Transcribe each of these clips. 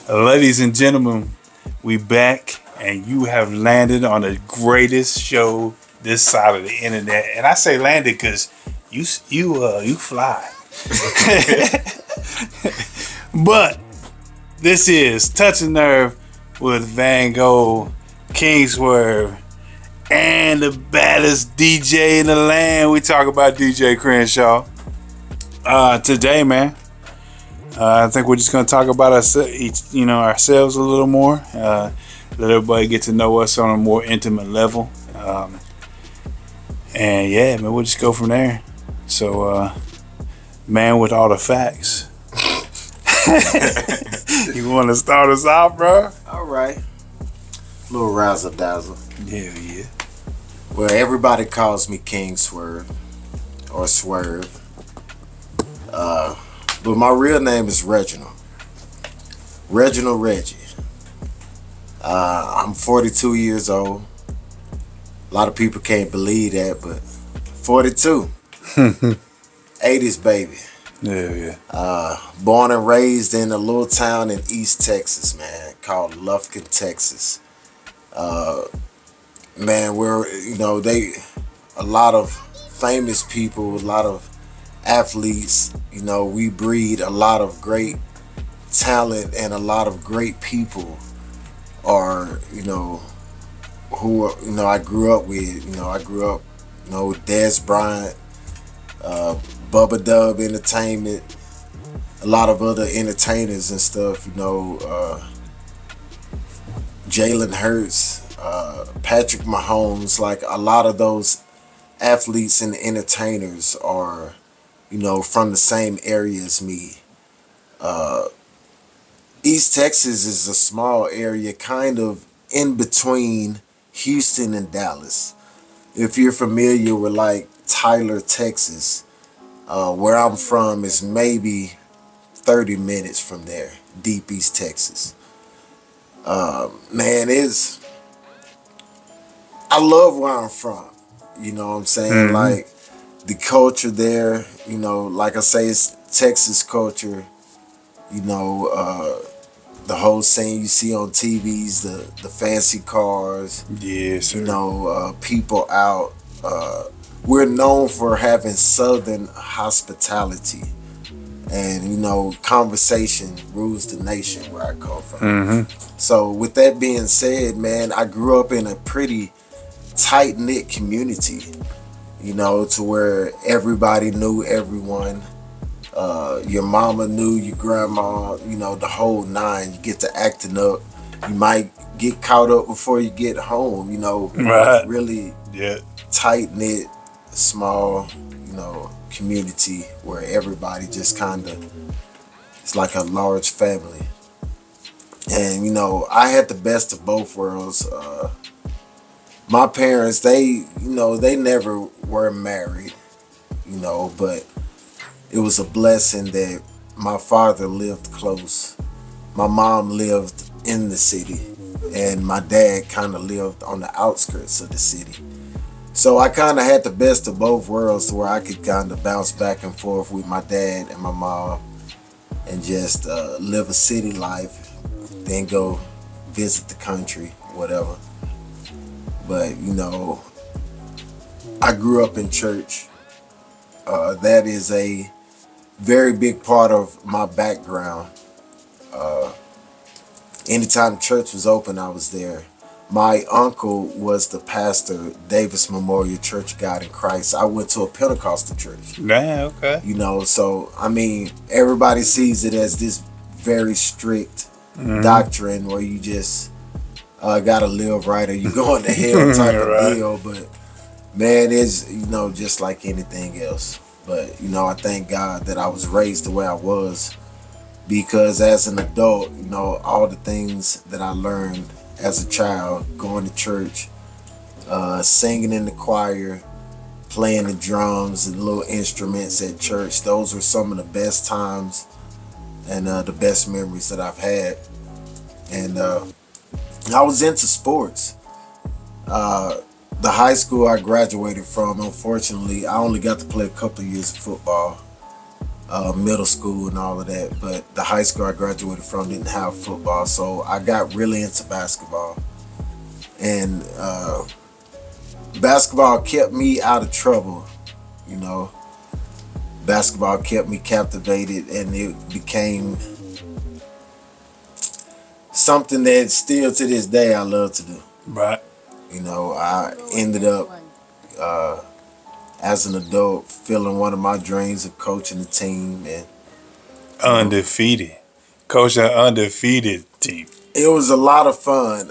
Ladies and gentlemen, we back, and you have landed on the greatest show this side of the internet. And I say landed because you fly. But this is Touch a Nerve with Van Gogh, King Swerve, and the baddest DJ in the land. We talk about DJ Crenshaw. Today, man. I think we're just gonna talk about ourselves a little more. Let everybody get to know us on a more intimate level. And yeah, man, we'll just go from there. So, man, with all the facts, you want to start us off, bro? All right. Little razzle dazzle. Yeah. Well, everybody calls me King Swerve or Swerve. But my real name is Reginald. Reginald Reggie. I'm 42 years old. A lot of people can't believe that, but 42. 80s baby. Yeah. Born and raised in a little town in East Texas, man, called Lufkin, Texas. Man, a lot of famous people, a lot of athletes, we breed a lot of great talent, and a lot of great people are, who, I grew up with. I grew up, with Dez Bryant, Bubba Dub Entertainment, a lot of other entertainers and stuff, Jalen Hurts, Patrick Mahomes. Like, a lot of those athletes and entertainers are, from the same area as me. East Texas is a small area, kind of in between Houston and Dallas. If you're familiar with like Tyler, Texas, where I'm from is maybe 30 minutes from there, deep East Texas. Man, I love where I'm from. You know what I'm saying? Mm-hmm. Like, the culture there, like I say, it's Texas culture. The whole scene you see on TVs, the fancy cars. Yes, sir. People out. We're known for having Southern hospitality. And, conversation rules the nation where I come from. Mm-hmm. So with that being said, man, I grew up in a pretty tight-knit community, to where everybody knew everyone. Your mama knew your grandma, the whole nine. You get to acting up. You might get caught up before you get home, Right. Really Yeah. tight-knit, small, community where everybody just kind of, it's like a large family. And, I had the best of both worlds. My parents, they never were married, but it was a blessing that my father lived close. My mom lived in the city, and my dad kind of lived on the outskirts of the city. So I kind of had the best of both worlds, to where I could kind of bounce back and forth with my dad and my mom and just live a city life, then go visit the country, whatever. But, I grew up in church. That is a very big part of my background. Anytime church was open, I was there. My uncle was the pastor, Davis Memorial Church of God in Christ. I went to a Pentecostal church. Yeah, okay. So, I mean, everybody sees it as this very strict doctrine where you just gotta live right or you going to hell type Right. of deal. But, man, it's, just like anything else. But, I thank God that I was raised the way I was, because as an adult, all the things that I learned as a child, going to church, singing in the choir, playing the drums and little instruments at church, those were some of the best times and the best memories that I've had. And I was into sports. The high school I graduated from, unfortunately, I only got to play a couple of years of football. middle school and all of that. But the high school I graduated from didn't have football, so I got really into basketball. And basketball kept me out of trouble, you know. Basketball kept me captivated, and it became something that still to this day I love to do. Right. You know, I ended up as an adult feeling one of my dreams of coaching the team, and Undefeated. Coach an undefeated team. it was a lot of fun.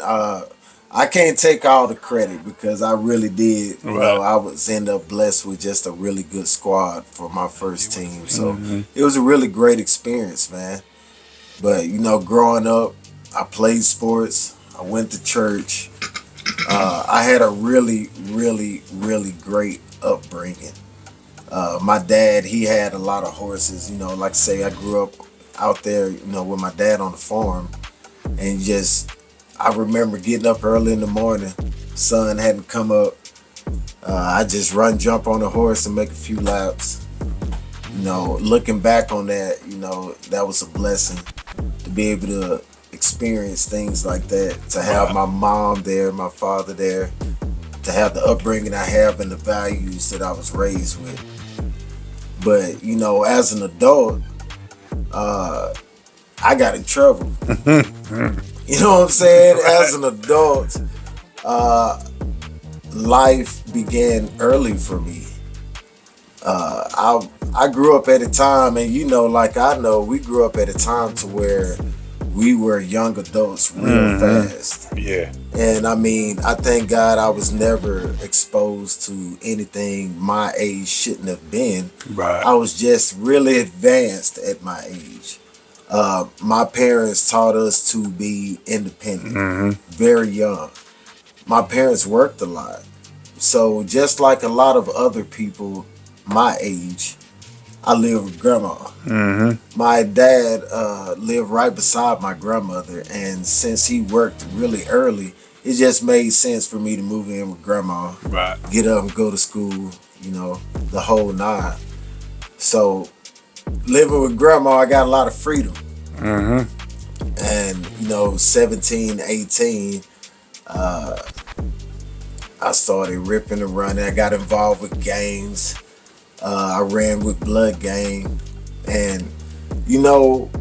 I can't take all the credit because I really did. You know, Right. I was end up blessed with just a really good squad for my first team. So it was a really great experience, man. But you know, growing up, I played sports. I went to church. I had a really, really, really great upbringing. My dad, he had a lot of horses. You know, like I say, I grew up out there, you know, with my dad on the farm, and just I remember getting up early in the morning. Sun hadn't come up. I just run, jump on the horse, and make a few laps. You know, looking back on that, you know, that was a blessing to be able to experience things like that. To have my mom there, my father there, to have the upbringing I have and the values that I was raised with. But you know, as an adult, I got in trouble. You know what I'm saying? As an adult, life began early for me. I grew up at a time, and you know, like I know, we grew up at a time to where we were young adults real fast. Yeah. And I mean, I thank God I was never exposed to anything my age shouldn't have been. Right. I was just really advanced at my age. My parents taught us to be independent, very young. My parents worked a lot. So just like a lot of other people my age, I live with grandma. My dad lived right beside my grandmother, and since he worked really early, it just made sense for me to move in with grandma, Right. get up and go to school, you know, the whole nine. So living with grandma, I got a lot of freedom. And, you know, 17, 18, I started ripping and running. I got involved with gangs. I ran with Blood Gang. And, you know,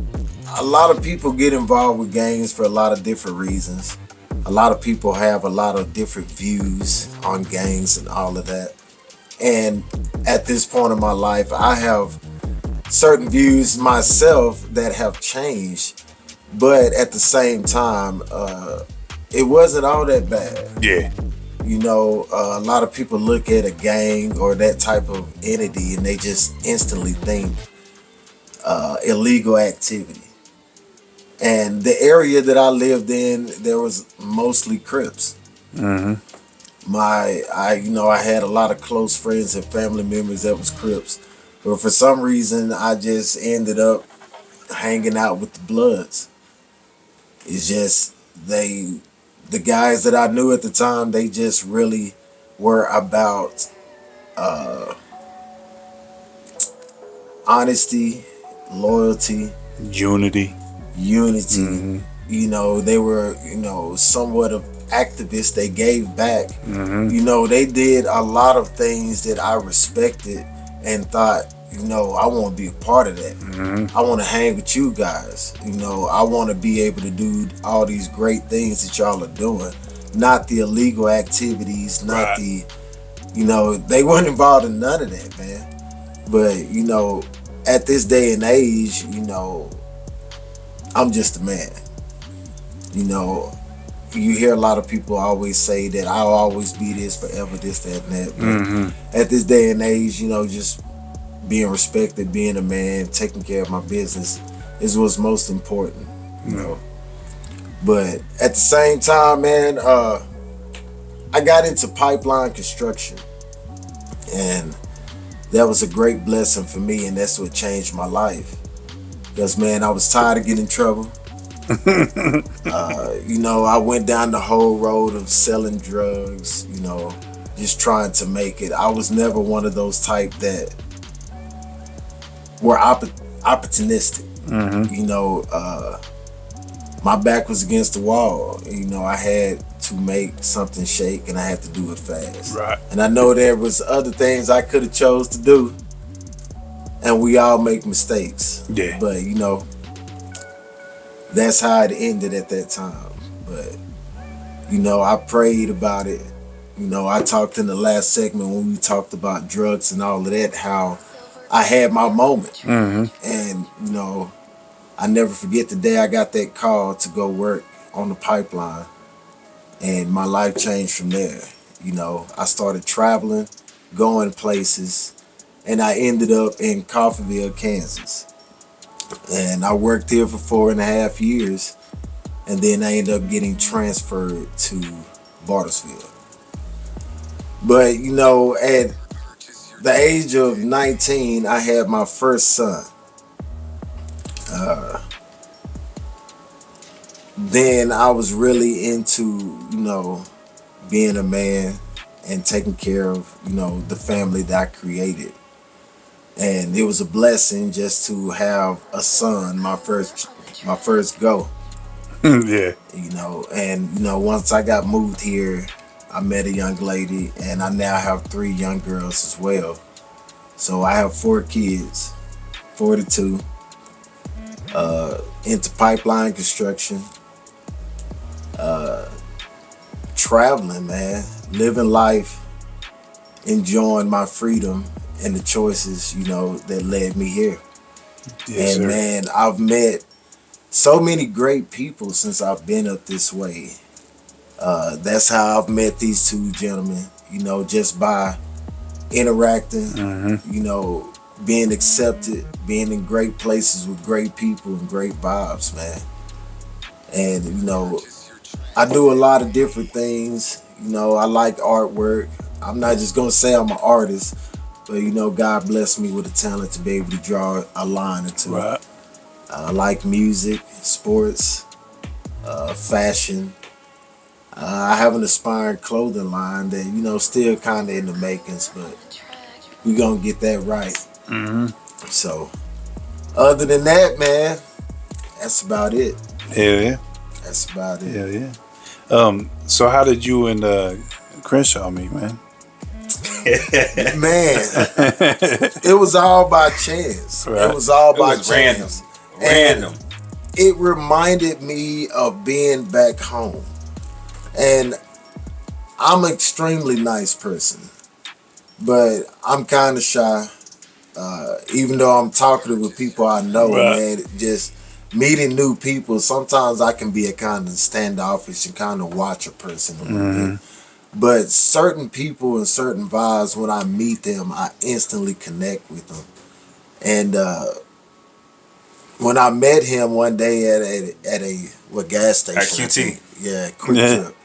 a lot of people get involved with gangs for a lot of different reasons. A lot of people have a lot of different views on gangs and all of that. And at this point in my life, I have certain views myself that have changed. But at the same time, it wasn't all that bad. Yeah. You know, a lot of people look at a gang or that type of entity and they just instantly think illegal activity. And the area that I lived in, there was mostly Crips. I had a lot of close friends and family members that was Crips, but for some reason, I just ended up hanging out with the Bloods. It's just the guys that I knew at the time, they just really were about honesty, loyalty, Unity. unity. You know, they were, you know, somewhat of activists. They gave back. You know, they did a lot of things that I respected and thought, you know, I want to be a part of that. I want to hang with you guys. You know, I want to be able to do all these great things that y'all are doing. Not the illegal activities, not Right. the, you know, they weren't involved in none of that, man. But, you know, at this day and age, you know, I'm just a man. You know, you hear a lot of people always say that I'll always be this forever, this, that, and that. But at this day and age, you know, just being respected, being a man, taking care of my business is what's most important, you know. But at the same time, man, I got into pipeline construction, and that was a great blessing for me, and that's what changed my life. Because, man, I was tired of getting in trouble. You know, I went down the whole road of selling drugs, you know, just trying to make it. I was never one of those type that were opportunistic. You know, my back was against the wall. You know, I had to make something shake, and I had to do it fast. Right. And I know there was other things I could have chose to do, and we all make mistakes. Yeah. But you know, that's how it ended at that time. But you know, I prayed about it. You know, I talked in the last segment when we talked about drugs and all of that, how I had my moment. And, you know, I never forget the day I got that call to go work on the pipeline. And my life changed from there. You know, I started traveling, going places, and I ended up in Coffeyville, Kansas. And I worked here for 4.5 years. And then I ended up getting transferred to Bartlesville. But, you know, at the age of 19, I had my first son. Then I was really into, you know, being a man and taking care of, you know, the family that I created. And it was a blessing just to have a son, my first go. Yeah. You know, and, you know, once I got moved here, I met a young lady, and I now have 3 young girls as well. So I have 4 kids, 42, into pipeline construction, traveling, man, living life, enjoying my freedom and the choices, you know, that led me here. Yes, And sir. man, I've met so many great people since I've been up this way. That's how I've met these 2 gentlemen, you know, just by interacting, you know, being accepted, being in great places with great people and great vibes, man. And, you know, I do a lot of different things. You know, I like artwork. I'm not just going to say I'm an artist, but, you know, God blessed me with a talent to be able to draw a line or two. Right. I like music, sports, fashion. I have an aspiring clothing line that, you know, still kind of in the makings, but we gonna get that right. So, other than that, man, that's about it. Hell yeah. That's about it. Hell yeah. So how did you and Crenshaw meet, man? Man, it was all by chance. Right. It was all It by was chance. Random. It reminded me of being back home. And I'm an extremely nice person, but I'm kind of shy. Even though I'm talkative with people I know, Right. man, just meeting new people, sometimes I can be a kind of standoffish and kind of watch a person a little bit. But certain people and certain vibes, when I meet them, I instantly connect with them. And when I met him one day at a gas station, At QT. I think. Yeah, Quick Yeah. Trip.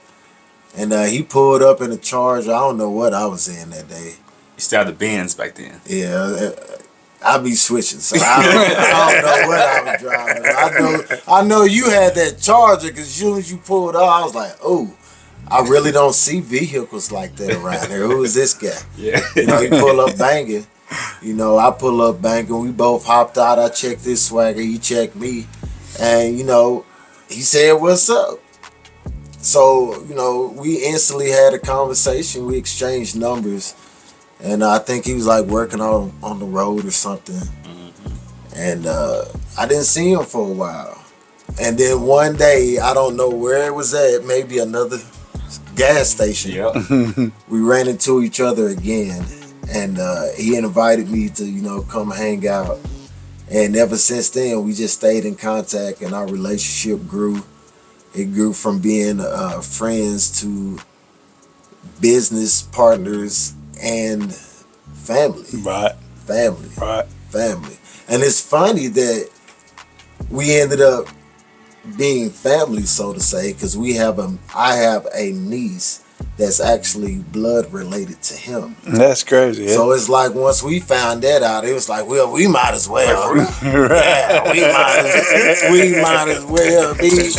And he pulled up in a Charger. I don't know what I was in that day. You still had the Benz back then. Yeah, I be switching, so I don't know what I was driving. I know you had that Charger because as soon as you pulled up, I was like, oh, I really don't see vehicles like that around here. Who is this guy? Yeah. You know, he pull up banging. You know, I pull up banging. We both hopped out. I checked this swagger. He checked me. And, you know, he said, what's up? So, you know, we instantly had a conversation. We exchanged numbers. And I think he was like working on the road or something. And I didn't see him for a while. And then one day, I don't know where it was at, maybe another gas station. Yep. We ran into each other again. And he invited me to, you know, come hang out. And ever since then, we just stayed in contact and our relationship grew. It grew from being friends to business partners and family. Right. Family. Right. Family. And it's funny that we ended up being family, so to say, because I have a niece that's actually blood related to him. That's crazy. Yeah. So it's like once we found that out, it was like, well, we might as well. Yeah, we might as well be.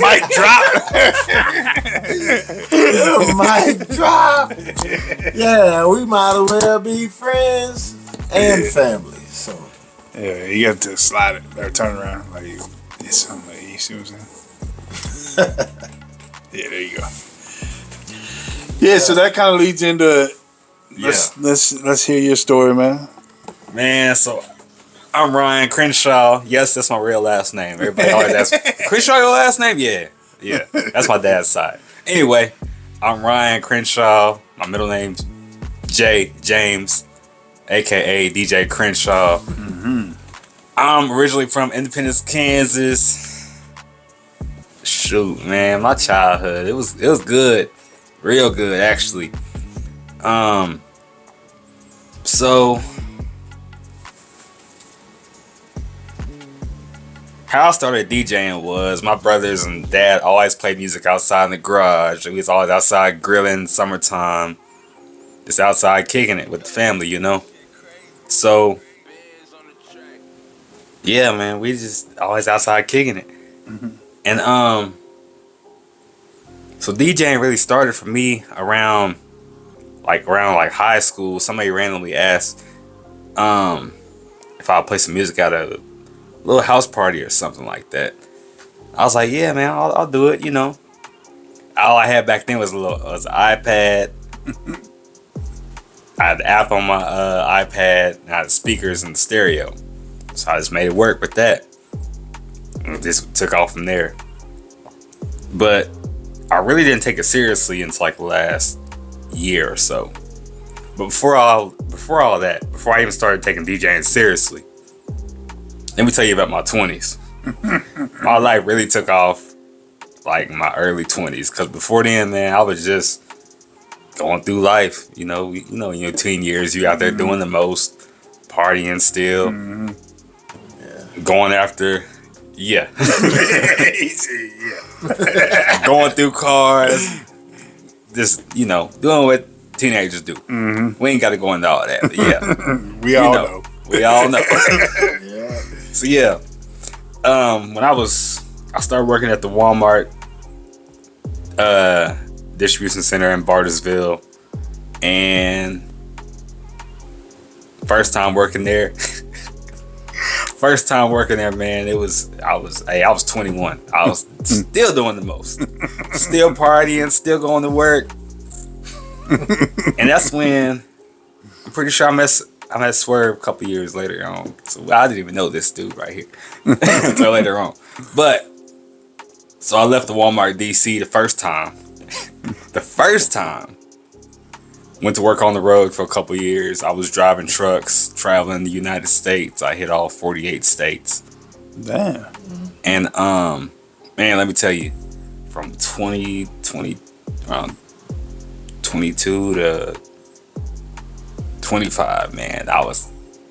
Mic drop. Mic drop. Yeah, we might as well be friends. and family. So Yeah, you got to slide it or turn around like it's something like you see what I'm saying? Yeah, there you go. Yeah, so that kind of leads into let's hear your story, man. Man, so I'm Ryan Crenshaw. Yes, that's my real last name. Everybody always asks, Crenshaw, your last name? Yeah. That's my dad's side. Anyway, I'm Ryan Crenshaw. My middle name's James, aka DJ Crenshaw. Mm-hmm. I'm originally from Independence, Kansas. Shoot, man, my childhood it was good, real good actually. So how I started DJing was my brothers and dad always played music outside in the garage. We was always outside grilling summertime, just outside kicking it with the family, you know. So yeah, man, we just always outside kicking it. Mm-hmm. And so DJing really started for me around high school. Somebody randomly asked if I'd play some music at a little house party or something like that. I was like, yeah, man, I'll do it, you know. All I had back then was an iPad. I had the app on my iPad, and I had speakers and stereo. So I just made it work with that. And it just took off from there. But I really didn't take it seriously until like the last year or so. But before all that, before I even started taking DJing seriously, let me tell you about my 20s. My life really took off like my early 20s. Because before then, man, I was just going through life. You know, in your teen years, you out there doing the most, partying still, going after, going through cars, just doing what teenagers do. We ain't got to go into all that, but We all know. We all know. yeah. So when I started working at the Walmart distribution center in Bartlesville, and first time working there, man, I was 21. I was still doing the most, still partying, still going to work, and that's when I'm pretty sure I met Swerve a couple years later on. So I didn't even know this dude right here until later on. But so I left the Walmart DC the first time. Went to work on the road for a couple years. I was driving trucks, traveling the United States. I hit all 48 states. Damn. And man, let me tell you, from around 22 to 25, man, I was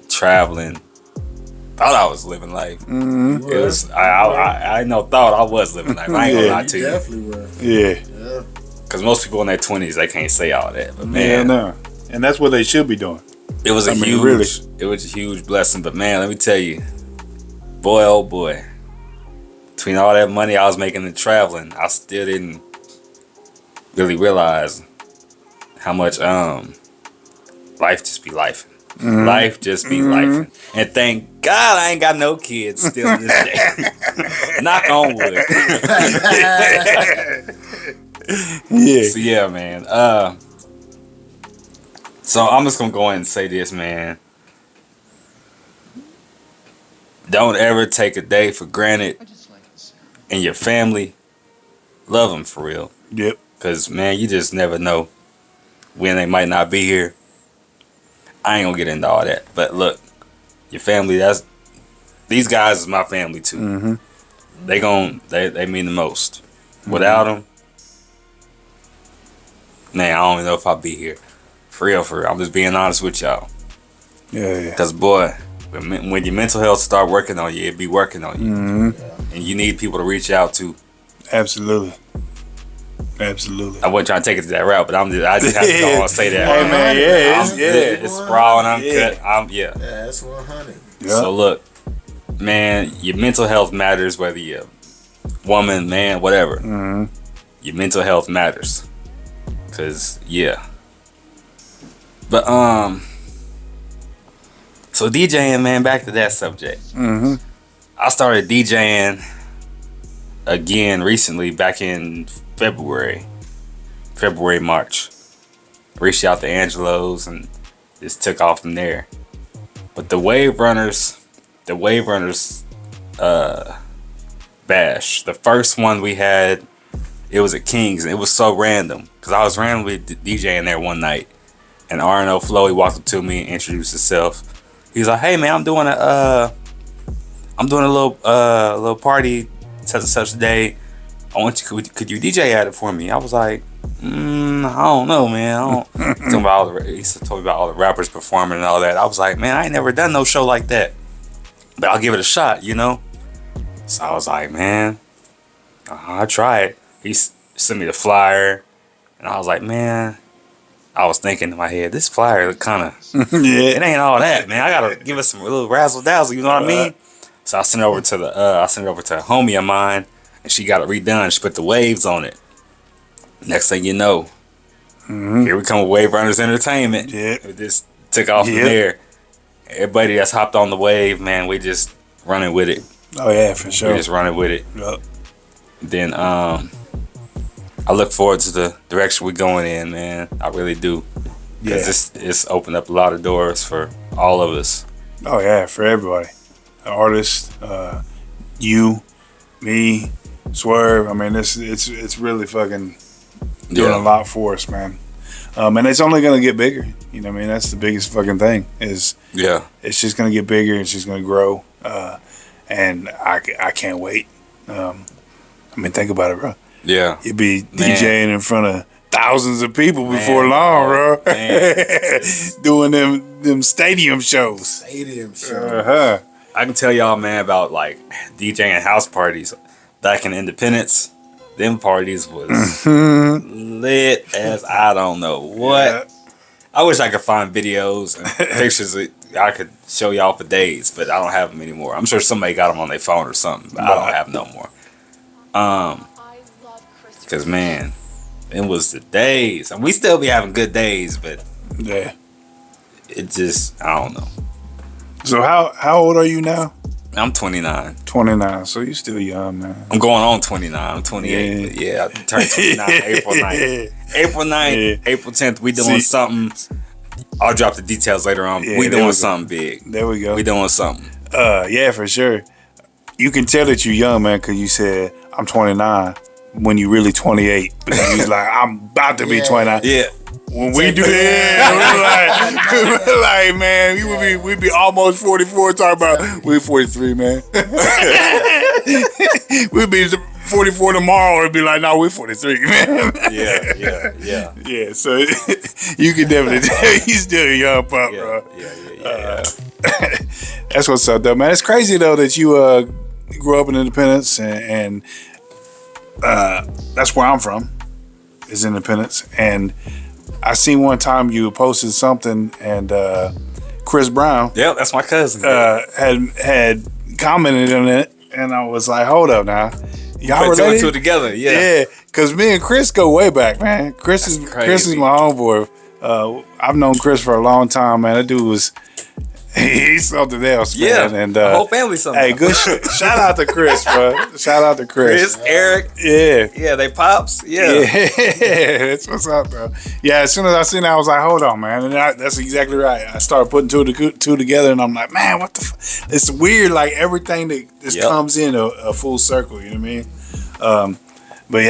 traveling. Thought I was living life. Mm-hmm. It was I thought I was living life. I ain't gonna lie to you. Definitely were. Yeah. Because most people in their 20s, they can't say all that. But man, no. And that's what they should be doing. it was a huge blessing. But man, let me tell you, boy, oh boy, between all that money I was making and traveling, I still didn't really realize how much life just be life. Life just be life. And thank God I ain't got no kids still to this day. Knock on wood. Yeah. So yeah, man. So I'm just gonna go ahead and say this, man. Don't ever take a day for granted. And your family, love them for real. Yep. Cause man, you just never know when they might not be here. I ain't gonna get into all that, but look, your family. These guys is my family too. Mm-hmm. They mean the most. Without them, man, I don't even know if I'll be here. For real. I'm just being honest with y'all. Yeah. Cause boy, when your mental health start working on you, it be working on you, and you need people to reach out to. Absolutely. I wasn't trying to take it to that route, but I just have to go on and say that. Hey man, It's raw and uncut. Yeah, that's 100. Yeah. So look, man, your mental health matters, whether you're woman, man, whatever. Your mental health matters. Cause but So DJing, man, back to that subject. Mm-hmm. I started DJing again recently, back in February, March. Reached out to Angelo's and just took off from there. But the Wave Runners bash, the first one we had, it was at King's, and it was so random because I was randomly DJing there one night, and RNO Flow, he walked up to me and introduced himself. He's like, "Hey man, I'm doing a little party such and such day. I want you, could you DJ at it for me?" I was like, I don't know, man. He told me about all the rappers performing and all that. I was like, man, I ain't never done no show like that, but I'll give it a shot, you know. So I was like, man, I'll try it. He sent me the flyer, and I was like, man, I was thinking in my head, this flyer kind of, it ain't all that, man. I gotta give it some little razzle dazzle, you know what I mean? So I sent it over to a homie of mine, and she got it redone. She put the waves on it. Next thing you know, here we come with Wave Runners Entertainment. Yeah. It just took off from there. Everybody that's hopped on the wave, man, we just running with it. Oh yeah, for sure. We just running with it. Yep. Then I look forward to the direction we're going in, man. I really do. Because it's opened up a lot of doors for all of us. Oh yeah, for everybody. The artists, you, me, Swerve. I mean, it's really fucking doing a lot for us, man. And it's only gonna get bigger. You know what I mean? That's the biggest fucking thing. It's just gonna get bigger. It's just gonna grow. And I can't wait. I mean, think about it, bro. Yeah. You'd be DJing in front of thousands of people before long, bro. Doing them stadium shows. I can tell y'all, man, about like DJing house parties back in Independence. Them parties was lit as I don't know what. Yeah. I wish I could find videos and pictures that I could show y'all for days, but I don't have them anymore. I'm sure somebody got them on their phone or something, but I don't have no more. Cause man, it was the days, and we still be having good days, but yeah, it just, I don't know. So how old are you now? I'm 29. 29, so you still young, man. I'm going on 29. I'm 28. But yeah, I turned 29 April 9th. April 9th, April 10th, we doing something. I'll drop the details later on. We doing something big. There we go. We doing something. Yeah, for sure. You can tell that you're young, man, because you said, I'm 29, when you really 28. You're like, I'm about to be 29. Yeah. When we do that, we're like, man, we'd be almost 44 talking about, we're 43, man. We'd be 44 tomorrow and be like, no, we're 43, man. Yeah, so you can definitely tell he's still a young pup, bro. Yeah. That's what's up, though, man. It's crazy, though, that you grew up in Independence, and that's where I'm from, is Independence, and I seen one time you posted something, and Chris Brown, that's my cousin, had commented on it, and I was like, hold up now, y'all put related? two and two together, yeah, because me and Chris go way back, man. Chris is my homeboy. I've known Chris for a long time, man. That dude was. He's something else, man. Yeah, and the whole family something. Hey, good shit. Shout out to Chris, bro. Shout out to Chris. Eric. Yeah, they pops. Yeah, that's what's up, bro. Yeah, as soon as I seen it, I was like, hold on, man. And that's exactly right. I started putting two together, and I'm like, man, what the fuck? It's weird, like everything that just comes in a full circle, you know what I mean? But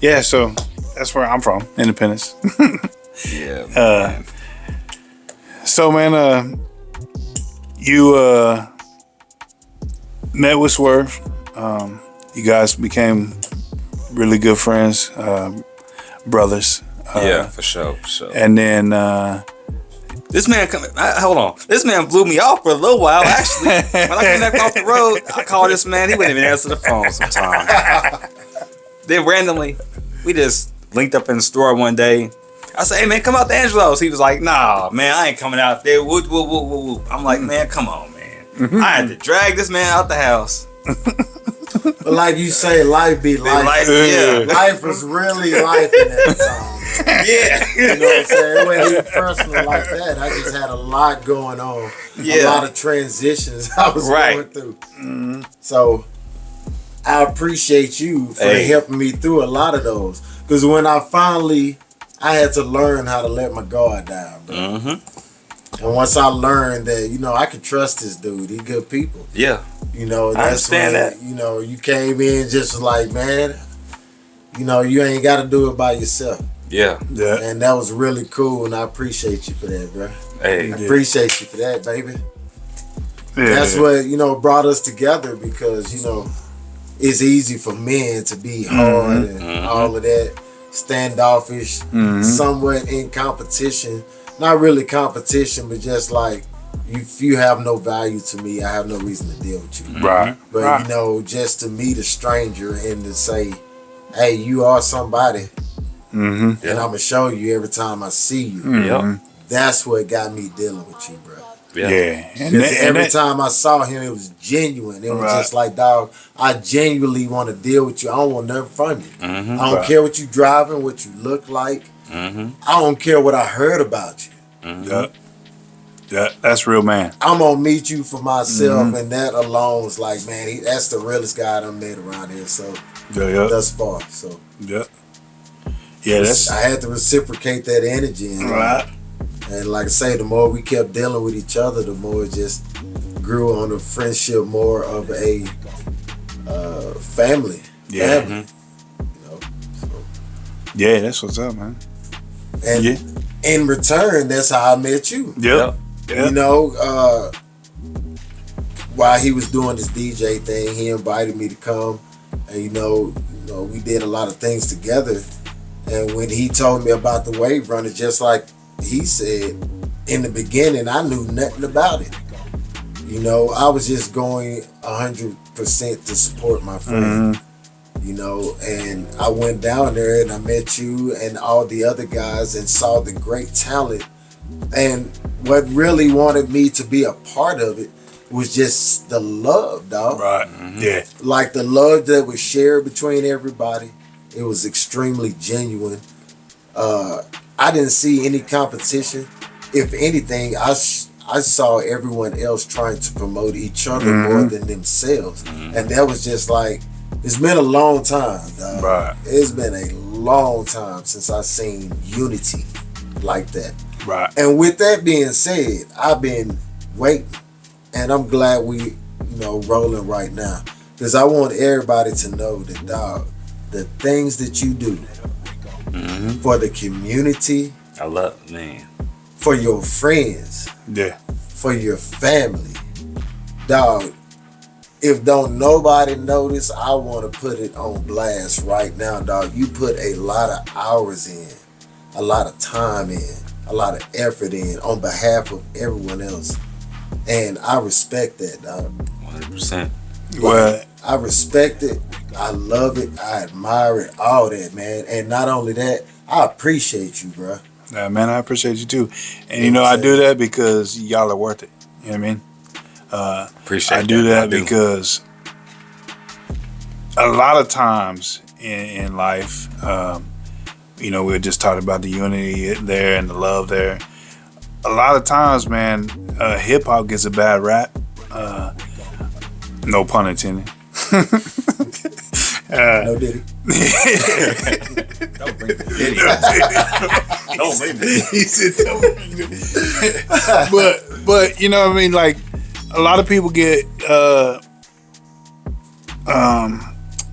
yeah, so that's where I'm from, Independence. Yeah, man. So, man, you met with Swerve. You guys became really good friends, brothers. Yeah, for sure. And then this man, hold on. This man blew me off for a little while. Actually, when I came back off the road, I called this man. He wouldn't even answer the phone sometimes. Then randomly, we just linked up in the store one day. I said, hey man, come out to Angelo's. He was like, nah, man, I ain't coming out there. Woo, woo, woo, woo. I'm like, man, come on, man. I had to drag this man out the house. But like you say, life be life. Yeah. Life was really life in that time. Yeah. You know what I'm saying? It wasn't even personal like that. I just had a lot going on. A lot of transitions I was going through. So I appreciate you for helping me through a lot of those. Because when I had to learn how to let my guard down, bro. And once I learned that, I could trust this dude. He good people. Yeah. That's when, you came in just like, man, you ain't got to do it by yourself. Yeah. And that was really cool, and I appreciate you for that, bro. Hey. I appreciate you for that, baby. Yeah. That's what, brought us together because, it's easy for men to be hard and all of that, standoffish, somewhat in competition. Not really competition, but just like, if you have no value to me, I have no reason to deal with you. Right. But, just to meet a stranger and to say, hey, you are somebody. And I'm going to show you every time I see you. That's what got me dealing with you, bro. Yeah. Because every time I saw him, it was genuine. It was just like, dog, I genuinely want to deal with you. I don't want nothing from you. I don't care what you driving, what you look like. I don't care what I heard about you. Yeah, that's real, man. I'm going to meet you for myself, and that alone is like, man, that's the realest guy I met around here. So, thus far. So, yeah, I had to reciprocate that energy. And, and like I say, the more we kept dealing with each other, the more it just grew on a friendship, more of a family. Yeah. Yeah, that's what's up, man. And in return, that's how I met you. Yep. While he was doing this DJ thing, he invited me to come, and we did a lot of things together. And when he told me about the Wave Runner, just like he said in the beginning, I knew nothing about it. I was just going 100% to support my friend. And I went down there and I met you and all the other guys and saw the great talent. And what really wanted me to be a part of it was just the love, dog. Right. Yeah. Like the love that was shared between everybody. It was extremely genuine. I didn't see any competition. If anything, I saw everyone else trying to promote each other more than themselves. And that was just like, it's been a long time, dog. Right. It's been a long time since I've seen unity like that. Right. And with that being said, I've been waiting. And I'm glad we, rolling right now. Because I want everybody to know that, dog, the things that you do for the community. I love, man. For your friends. Yeah. For your family. Dog, if don't nobody notice, I want to put it on blast right now, dog. You put a lot of hours in, a lot of time in, a lot of effort in on behalf of everyone else. And I respect that, dog. 100%. Well, I respect it. I love it. I admire it. All that, man. And not only that, I appreciate you, bro. Yeah, man, I appreciate you too. And I do that because y'all are worth it. You know what I mean? Appreciate I do that because a lot of times in life, we were just talking about the unity there and the love there. A lot of times, man, hip hop gets a bad rap. No pun intended. No Diddy. Don't bring the Diddy. Don't bring the He said, "Don't bring the Diddy." But you know what I mean? Like, a lot of people get,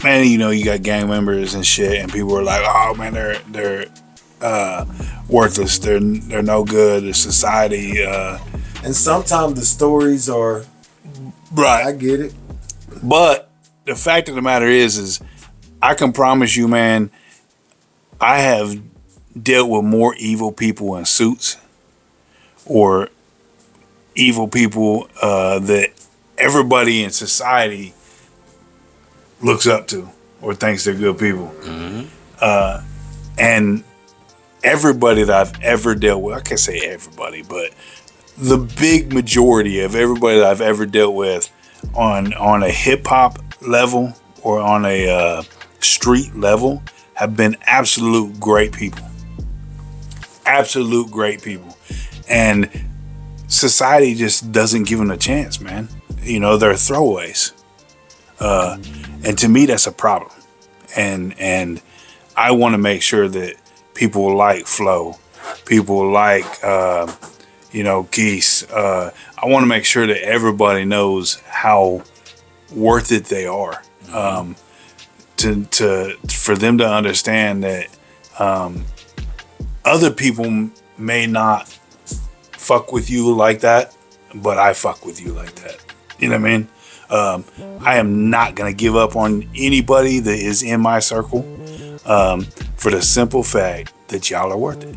man, you got gang members and shit, and people are like, oh man, they're worthless. They're no good. The society. And sometimes the stories are Right. I get it. But the fact of the matter is I can promise you, man, I have dealt with more evil people in suits or evil people that everybody in society looks up to or thinks they're good people. Mm-hmm. And everybody that I've ever dealt with, I can't say everybody, but the big majority of everybody that I've ever dealt with on a hip hop level or on a street level have been absolute great people. Absolute great people. And society just doesn't give them a chance, man. You know, they're throwaways. And to me, that's a problem. And I want to make sure that people like Flo, people like, Geese. I want to make sure that everybody knows how worth it they are. For them to understand that other people may not fuck with you like that, but I fuck with you like that. You know what I mean? I am not gonna give up on anybody that is in my circle, for the simple fact that y'all are worth it.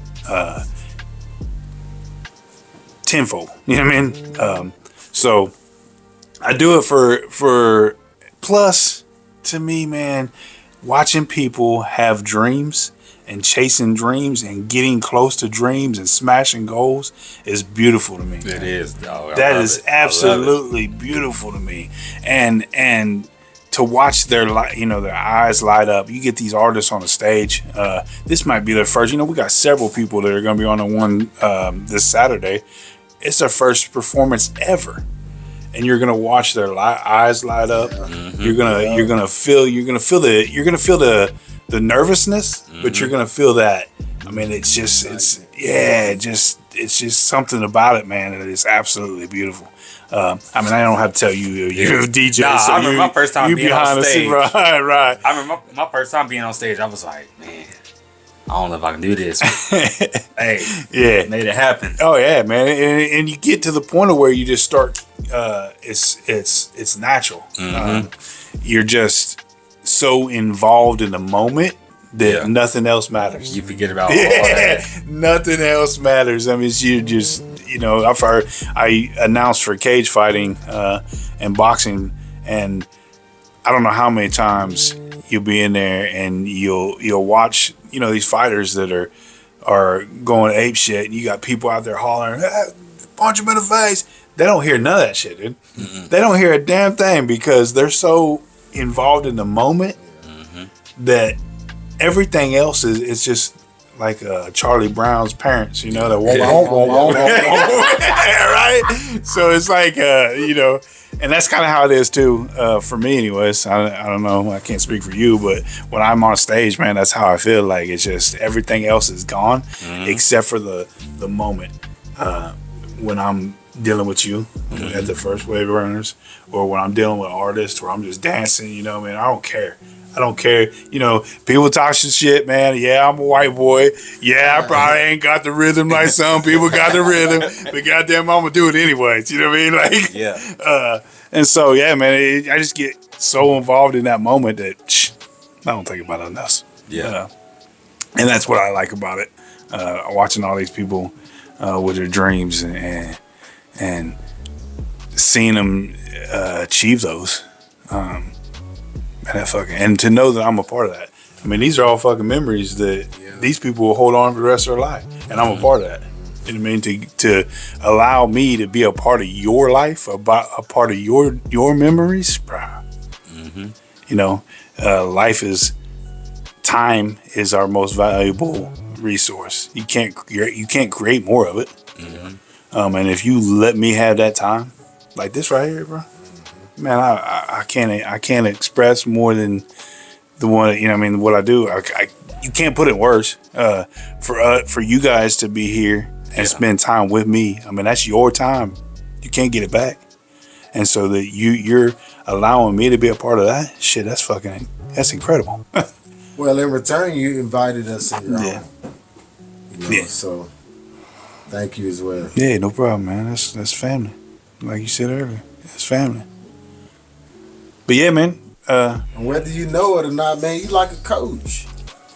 Tenfold. You know what I mean? So I do it for plus, to me, man, watching people have dreams and chasing dreams and getting close to dreams and smashing goals is beautiful to me. It is, dog. That is absolutely beautiful to me. And to watch their eyes light up. You get these artists on the stage. This might be their first. We got several people that are going to be on the one this Saturday. It's their first performance ever. And you're gonna watch their eyes light up. Mm-hmm. You're gonna feel the nervousness, but you're gonna feel that. I mean, it's just something about it, man. That is absolutely beautiful. I don't have to tell you, you're a DJ. Nah, so I remember my first time being on stage. Right. I remember my first time being on stage. I was like, man, I don't know if I can do this. Hey, yeah, made it happen. Oh yeah, man, and you get to the point of where you just start. It's natural. Mm-hmm. You're just so involved in the moment that nothing else matters. You forget about all that. Nothing else matters. I mean, you just I've heard. I announced for cage fighting and boxing, and I don't know how many times you'll be in there and you'll watch these fighters that are going ape shit, and you got people out there hollering, punch him in the face. They don't hear none of that shit, dude. Mm-hmm. They don't hear a damn thing because they're so involved in the moment that everything else is just like Charlie Brown's parents, that right? So it's like, and that's kind of how it is too, for me anyways. I don't know, I can't speak for you, but when I'm on stage, man, that's how I feel. Like it's just everything else is gone except for the moment when I'm dealing with you at the First Wave Runners, or when I'm dealing with artists where I'm just dancing, man, I don't care. People talk shit, man. Yeah, I'm a white boy. Yeah, I probably ain't got the rhythm like some people got the rhythm, but goddamn, I'm gonna do it anyways. You know what I mean? Like, yeah. And so, yeah, man, I just get so involved in that moment that I don't think about nothing else. Yeah. And that's what I like about it. Watching all these people with their dreams and seeing them achieve those. And to know that I'm a part of that. I mean, these are all fucking memories that these people will hold on for the rest of their life, and I'm a part of that. You know what I mean? To allow me to be a part of your life, a part of your memories, bro. Time is our most valuable resource. You can't create more of it. And if you let me have that time, like this right here, bro. Man, I can't express more than the one. What I do. You can't put it worse. For you guys to be here and spend time with me. I mean, that's your time. You can't get it back. And so that you're allowing me to be a part of that shit. That's incredible. Well, in return, you invited us in your home. So thank you as well. Yeah, no problem, man. That's family. Like you said earlier, it's family. But yeah, man. And whether you know it or not, man, you like a coach.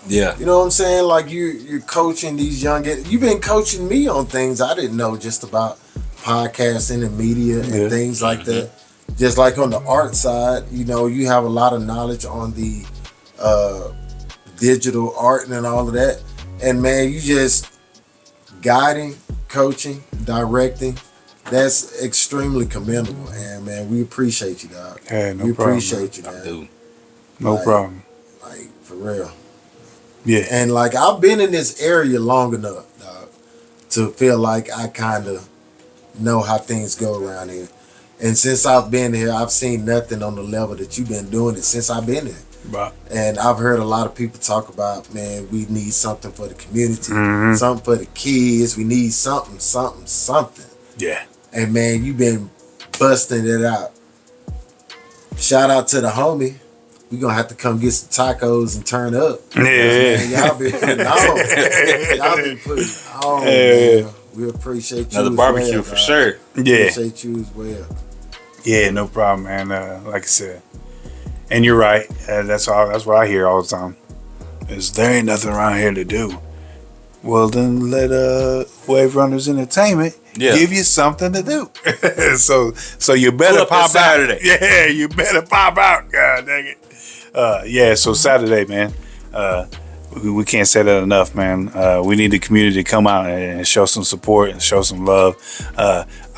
Yeah. You know what I'm saying? Like you're coaching these young kids. You've been coaching me on things I didn't know just about podcasting and media and things like that. Just like on the art side, you have a lot of knowledge on the digital art and all of that. And man, you just guiding, coaching, directing. That's extremely commendable, and man, we appreciate you, dog. Yeah, no we problem, appreciate you, man. Dude. No problem. Like, for real. Yeah. And like, I've been in this area long enough, dog, to feel like I kind of know how things go around here. And since I've been here, I've seen nothing on the level that you've been doing it since I've been here. Right. And I've heard a lot of people talk about, man, we need something for the community, Mhm. something for the kids. We need something. Yeah. And man, you've been busting it out. Shout out to the homie. We gonna have to come get some tacos and turn up. Yeah. Man, y'all been putting on. Y'all been putting on. Yeah. Man. We appreciate you. Another as barbecue well, for dog. sure. Yeah. Appreciate you as well. Yeah, no problem, man. Like I said, and you're right. That's what I hear all the time. Is there ain't nothing around here to do? Well, then let Wave Runners Entertainment give you something to do. so you better Pull up pop that out. Saturday. Yeah, you better pop out. God dang it. Yeah. So Saturday, man. We can't say that enough, man. We need the community to come out and show some support and show some love.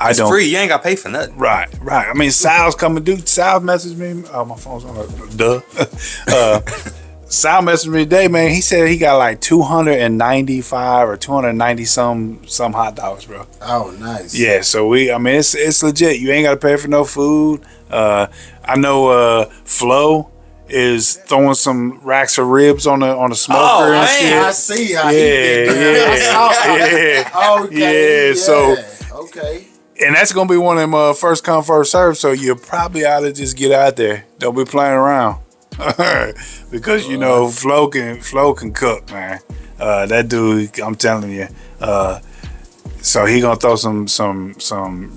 It's free. You ain't got to pay for nothing. Right. I mean, Sal's coming. Sal messaged me. Oh, my phone's on. Duh. Sal messaged me today, man. He said he got like 295 or 290 some hot dogs, bro. Oh, nice. Yeah. So it's legit. You ain't got to pay for no food. I know Flo is throwing some racks of ribs on the smoker and man. shit. I see how he been doing it. I saw it. Okay. Yeah, so- okay. And that's gonna be one of them first come first serve. So you probably ought to just get out there. Don't be playing around, because you know Flo can cook, man. That dude, I'm telling you. So he gonna throw some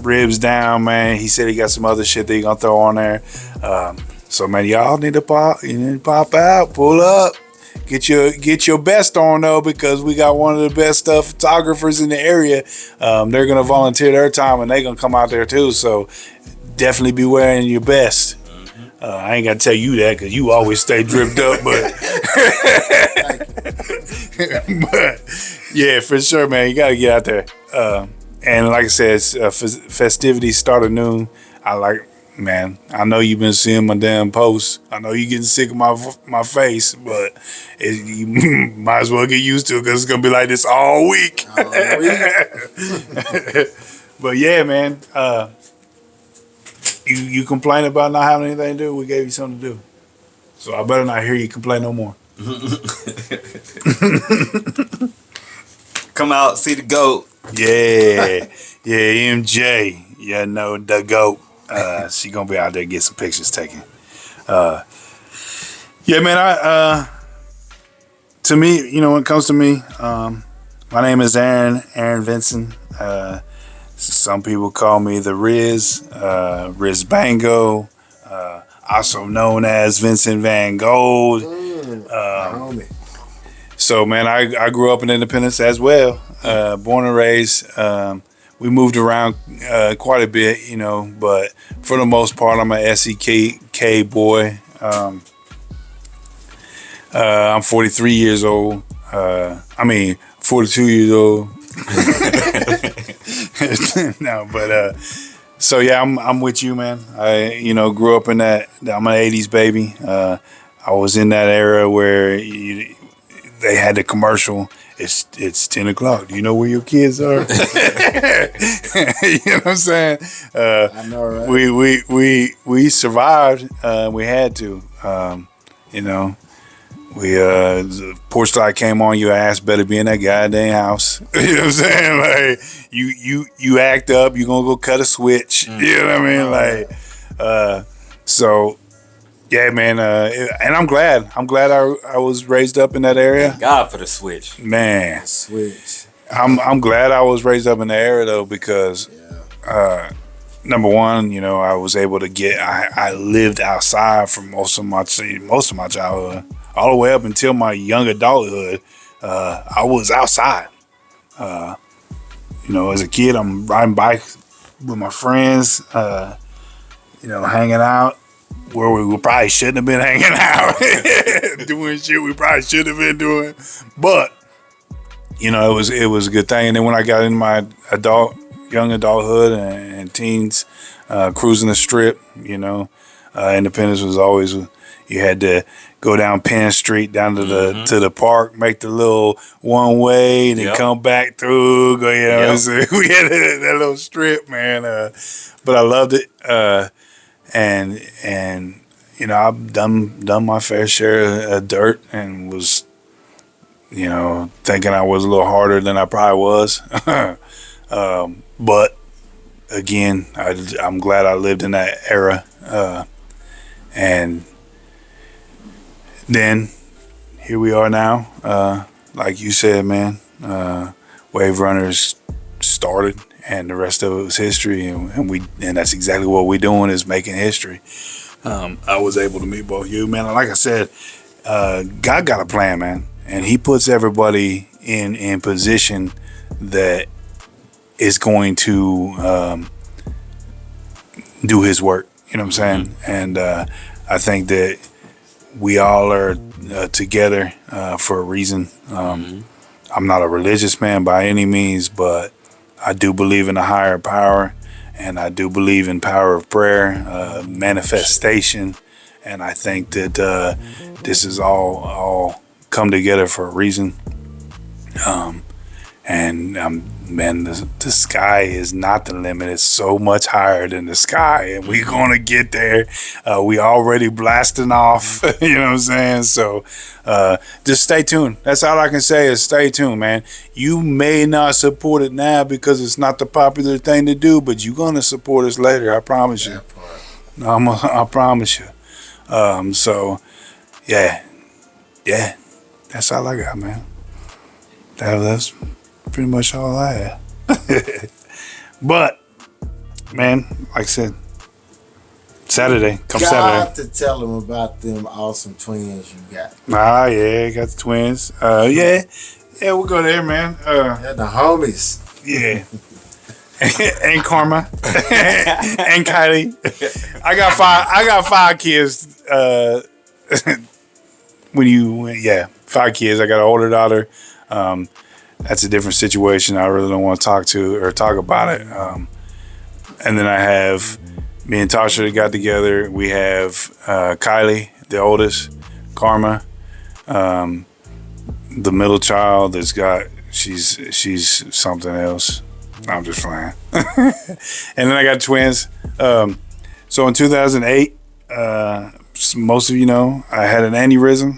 ribs down, man. He said he got some other shit that he gonna throw on there. So man, y'all need to pop out, pull up. Get your best on though, because we got one of the best photographers in the area. They're gonna volunteer their time and they're gonna come out there too. So definitely be wearing your best. I ain't gotta tell you that because you always stay dripped up, but yeah, for sure, man. You gotta get out there. And like I said, festivities start at noon. Man, I know you've been seeing my damn posts. I know you're getting sick of my face, but you might as well get used to it because it's gonna be like this all week. But yeah, man, you complain about not having anything to do. We gave you something to do, so I better not hear you complain no more. Come out, see the goat. Yeah, MJ. Yeah, no, the goat. She gonna be out there get some pictures taken. Yeah, man. To me, when it comes to me, my name is Aaron Vincent. Some people call me the Riz Bango, also known as Vincent Van Gold. Homie. So, man, I grew up in Independence as well. Born and raised. We moved around quite a bit, but for the most part, I'm a SEK boy. I'm 43 years old. 42 years old. No, but so yeah, I'm with you, man. I grew up in that. I'm an '80s baby. I was in that era where they had the commercial. It's 10 o'clock. Do you know where your kids are? You know what I'm saying? I know, right? We survived. We had to. The porch light came on. Your ass better be in that goddamn house. You know what I'm saying? Like you act up. You gonna go cut a switch. You know what I mean? Like, so. Yeah, man, and I'm glad. I was raised up in that area. Thank God for the switch. Man, Switch. I'm glad I was raised up in the area though, because number one, I was able to I lived outside for most of my childhood, all the way up until my young adulthood. I was outside. As a kid, I'm riding bikes with my friends. Hanging out where we probably shouldn't have been hanging out, doing shit we probably should have been doing. But it was a good thing. And then when I got in my young adulthood and teens, cruising the strip, Independence was always, you had to go down Penn Street down to the park, make the little one way, and then come back through. Go, you know, so we had that little strip, man. But I loved it, and you know, I've done my fair share of dirt, and was, you know, thinking I was a little harder than I probably was. But again, I'm glad I lived in that era, and then here we are now. Like you said, man, Wave Runners started, and the rest of it was history, and that's exactly what we're doing, is making history. I was able to meet both you, man. Like I said, God got a plan, man, and He puts everybody in position that is going to do His work. You know what I'm saying? And I think that we all are together for a reason. I'm not a religious man by any means, but I do believe in a higher power, and I do believe in power of prayer, manifestation, and I think that this is all come together for a reason. And man, the sky is not the limit. It's so much higher than the sky, and we're gonna get there. We already blasting off. You know what I'm saying? So just stay tuned. That's all I can say, is stay tuned, man. You may not support it now because it's not the popular thing to do, but you're gonna support us later. I promise you. I promise you. So yeah, that's all I got, man. That's pretty much all I have. But man, like I said, Saturday, Saturday. To tell them about them awesome twins you got. Yeah, got the twins. Yeah, we'll go there, man. They're the homies. Yeah. And Karma. And Kylie. I got five kids. 5 kids. I got an older daughter. That's a different situation. I really don't want to talk about it. And then I have me and Tasha that got together. We have Kylie, the oldest, Karma, the middle child she's something else. I'm just playing. And then I got twins. So in 2008, most of you know, I had an aneurysm.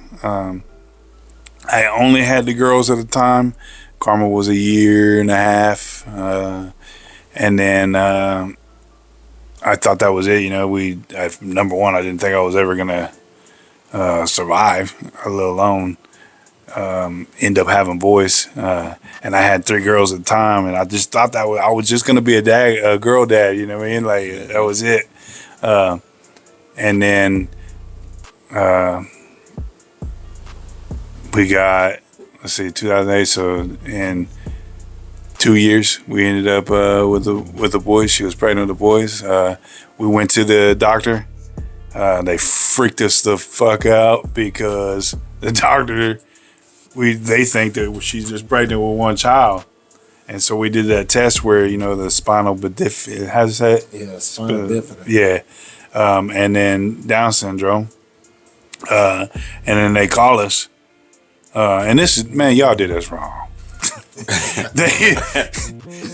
I only had the girls at the time. Karma was 1.5 years. And then I thought that was it. You know, number one, I didn't think I was ever going to survive, let alone end up having boys. And I had 3 girls at the time, and I just thought that I was just going to be a girl dad, you know what I mean? Like, that was it. And then we got, 2008. So in 2 years, we ended up with the boys. She was pregnant with the boys. We went to the doctor. They freaked us the fuck out because the doctor, they think that she's just pregnant with one child. And so we did that test where, you know, the spinal bifida, how does that? Yeah, spinal bifida. Yeah. And then Down syndrome. And then they call us. And this is, man, y'all did us wrong.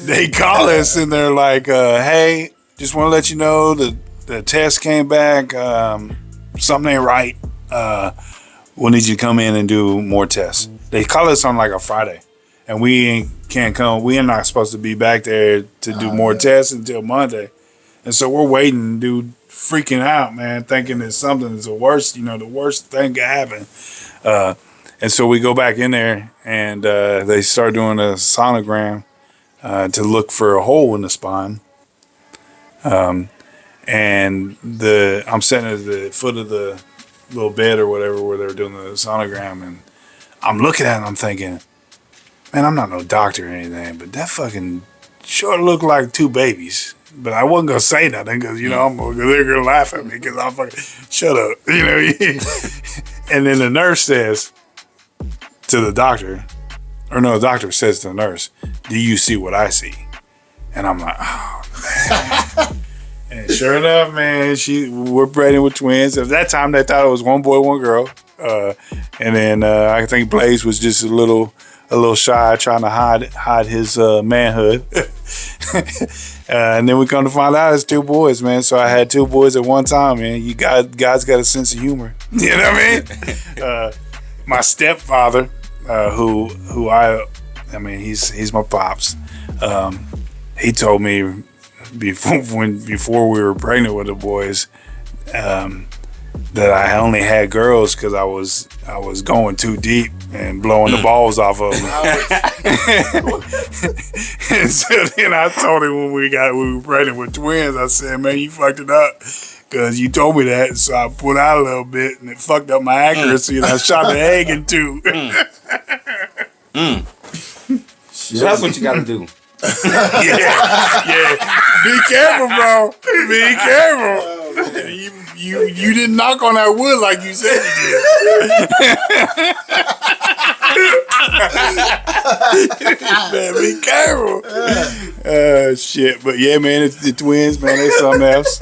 they call us and they're like, hey, just want to let you know the test came back. Something ain't right. We'll need you to come in and do more tests. They call us on like a Friday, and we can't come. We are not supposed to be back there to do more tests until Monday. And so we're waiting, dude, freaking out, man, thinking that something is the worst thing could happen. And so we go back in there, and they start doing a sonogram to look for a hole in the spine. And I'm sitting at the foot of the little bed or whatever where they were doing the sonogram, and I'm looking at it and I'm thinking, man, I'm not no doctor or anything, but that fucking sure looked like 2 babies. But I wasn't gonna say nothing because, you know, they're gonna laugh at me because I'm fucking shut up, you know. And then the nurse says to the doctor, or no, the doctor says to the nurse, "Do you see what I see?" And I'm like, oh man. And sure enough, man, we're pregnant with twins. At that time, they thought it was one boy, one girl. And then I think Blaze was just a little shy, trying to hide his manhood. And then we come to find out it's two boys, man. So I had two boys at one time, man. God's got a sense of humor. You know what I mean? My stepfather, who I mean, he's my pops. He told me before we were pregnant with the boys, that I only had girls because I was going too deep and blowing the balls off of them. And so then I told him when we were pregnant with twins, I said, man, you fucked it up because you told me that. So I pulled out a little bit and it fucked up my accuracy and I shot the egg in two. So that's what you got to do. Yeah. Be careful, bro. Be careful. You didn't knock on that wood like you said you did. Man, be careful. Shit. But yeah, man, the twins, man, they something else.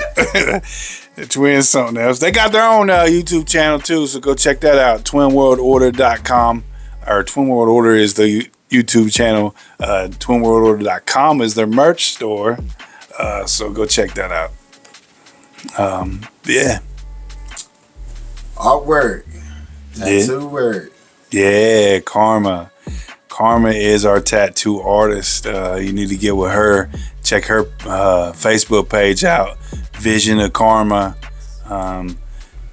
The twins something else. They got their own YouTube channel too, so go check that out. twinworldorder.com. Or Twin World Order is the YouTube channel. twinworldorder.com is their merch store. So go check that out. Yeah. Artwork. Tattoo work. Yeah, Karma. Karma is our tattoo artist. You need to get with her. Check her Facebook page out. Vision of Karma.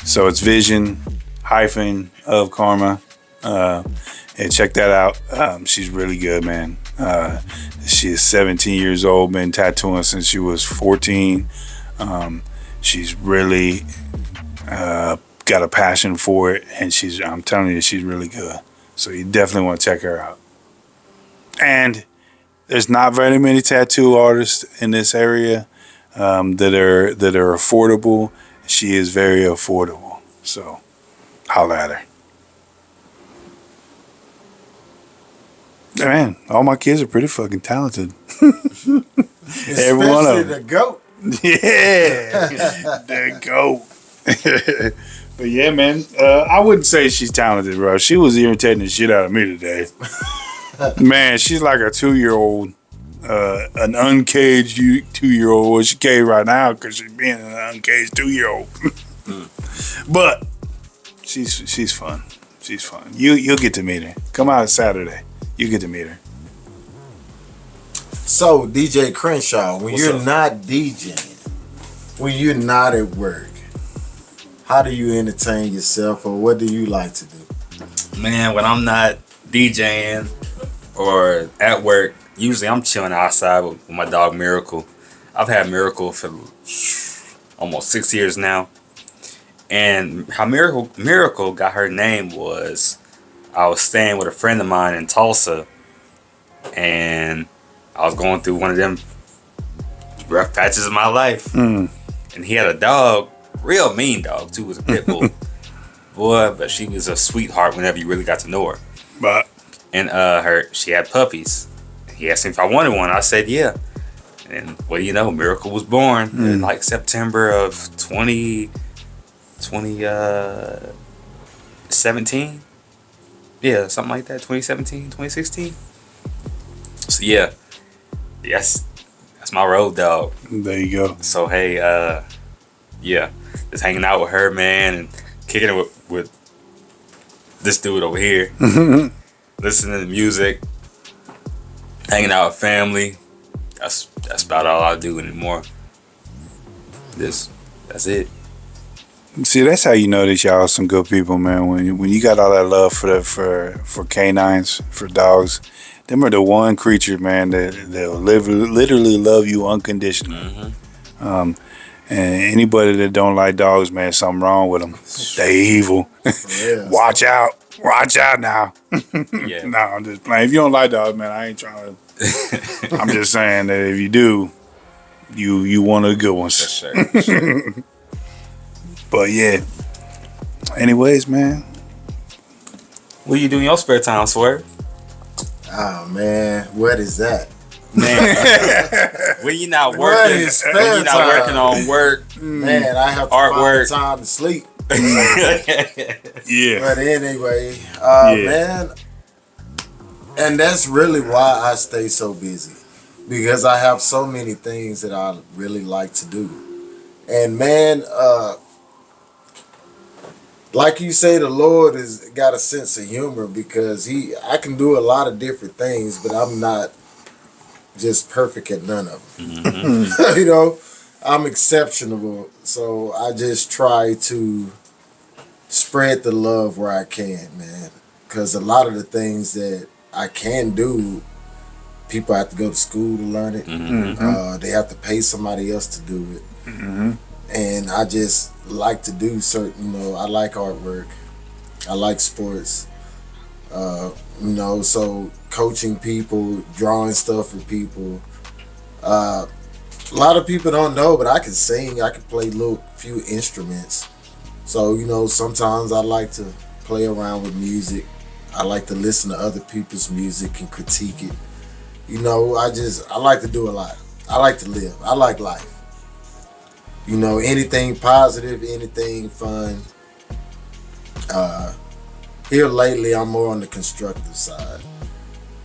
So it's Vision of Karma. And check that out. She's really good, man. She is 17 years old, been tattooing since she was 14. She's really got a passion for it, and I'm telling you, she's really good. So you definitely want to check her out. And there's not very many tattoo artists in this area that are affordable. She is very affordable. So holla at her. Man, all my kids are pretty fucking talented. Every one of them. The GOAT. Yeah, the GOAT. But yeah, man, I wouldn't say she's talented, bro. She was irritating the shit out of me today. Man, she's like a 2-year-old, an uncaged 2-year-old. Well, she's caged right now because she's being an uncaged 2-year-old. But she's fun. She's fun. You'll get to meet her. Come out Saturday. You get to meet her. So, DJ Crenshaw, when you're not DJing, when you're not at work, how do you entertain yourself, or what do you like to do? Man, when I'm not DJing or at work, usually I'm chilling outside with my dog Miracle. I've had Miracle for almost 6 years now. And how Miracle got her name was, I was staying with a friend of mine in Tulsa, and I was going through one of them rough patches of my life. And he had a dog, real mean dog too, was a pit bull. Boy, but she was a sweetheart whenever you really got to know her. But And she had puppies. He asked me if I wanted one. I said yeah. And what do you know, Miracle was born in like September of 2017. Yeah, something like that. 2017, 2016. So yeah, that's my road dog. there you go. So hey, yeah, just hanging out with her, man, and kicking it with this dude over here, listening to music, hanging out with family. That's about all I do anymore. That's it. See, that's how you know that y'all are some good people, man. When you got all that love for canines, for dogs, them are the one creature, man, they'll literally love you unconditionally. And anybody that don't like dogs, man, something wrong with them. They evil. Watch out now. Yeah. No, I'm just playing. If you don't like dogs, man, I ain't trying to. I'm just saying that if you do, you one of the good ones. For sure. But yeah. Anyways, man. What do you do in your spare time, Swerve? Oh man, what is that? Man, when you're not What working, is spare when you're not time? working on work, Man, I have to Artwork. find time to sleep. Yeah. But anyway, Yeah. man, and that's really why I stay so busy, because I have so many things that I really like to do. And man, like you say, the Lord has got a sense of humor, because I can do a lot of different things, but I'm not just perfect at none of them. Mhm. You know, I'm exceptional, so I just try to spread the love where I can, man. Because a lot of the things that I can do, people have to go to school to learn it. They have to pay somebody else to do it. And I just like to do certain, I like artwork. I like sports. So coaching people, drawing stuff for people. A lot of people don't know, but I can sing. I can play few instruments. So, sometimes I like to play around with music. I like to listen to other people's music and critique it. I like to do a lot. I like to live. I like life. Anything positive, anything fun. Here lately, I'm more on the constructive side.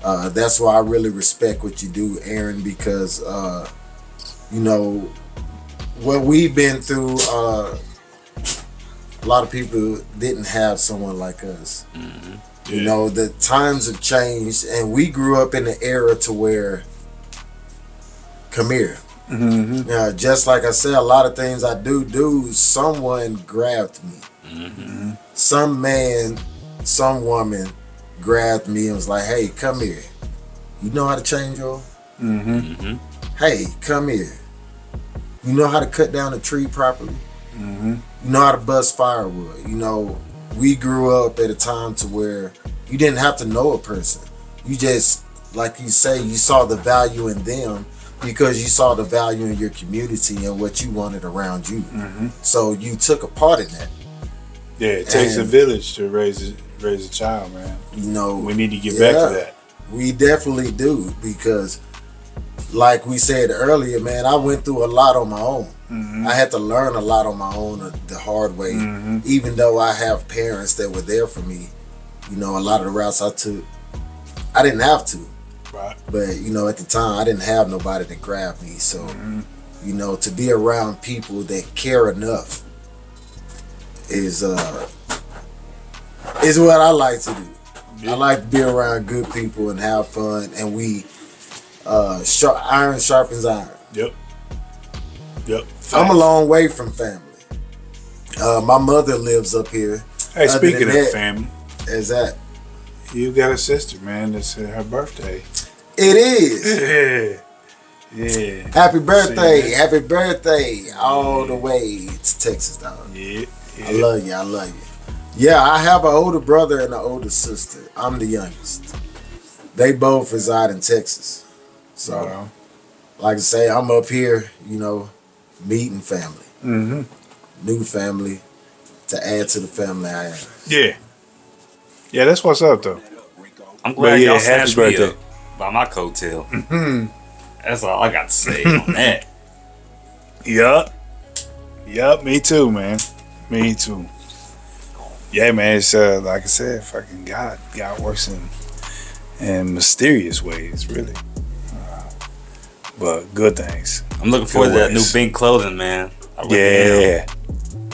That's why I really respect what you do, Aaron, because, what we've been through, a lot of people didn't have someone like us. The times have changed, and we grew up in the era to where, come here. Just like I said, a lot of things I do, someone grabbed me. Some man, some woman grabbed me and was like, hey, come here. You know how to change oil? Hey, come here. You know how to cut down a tree properly? You know how to bust firewood. We grew up at a time to where you didn't have to know a person. You just, like you say, you saw the value in them because you saw the value in your community and what you wanted around you. So you took a part in that. Yeah, it takes a village to raise a child, man. We need to get back to that. We definitely do, because like we said earlier, man, I went through a lot on my own. I had to learn a lot on my own the hard way. Even though I have parents that were there for me, a lot of the routes I took, I didn't have to. Right. But, at the time, I didn't have nobody to grab me. So, to be around people that care enough is what I like to do. I like to be around good people and have fun, and we iron sharpens iron. Yep. I'm a long way from family. My mother lives up here. Hey, speaking of family, is that you got a sister, man. It's her birthday. It is. Yeah. Happy birthday all the way to Texas, dog. Yeah. I love you. Yeah, I have an older brother and an older sister. I'm the youngest. They both reside in Texas. So, like I say, I'm up here, meeting family. New family to add to the family I have. Yeah. Yeah, that's what's up, though. I'm glad y'all happy snatched me birthday. up by my coattail. That's all I got to say on that. Yup, me too, man. Me too. Yeah, man, it's like I said, fucking God works in mysterious ways, really. But good things. I'm looking forward to that new Bink clothing, man. Yeah.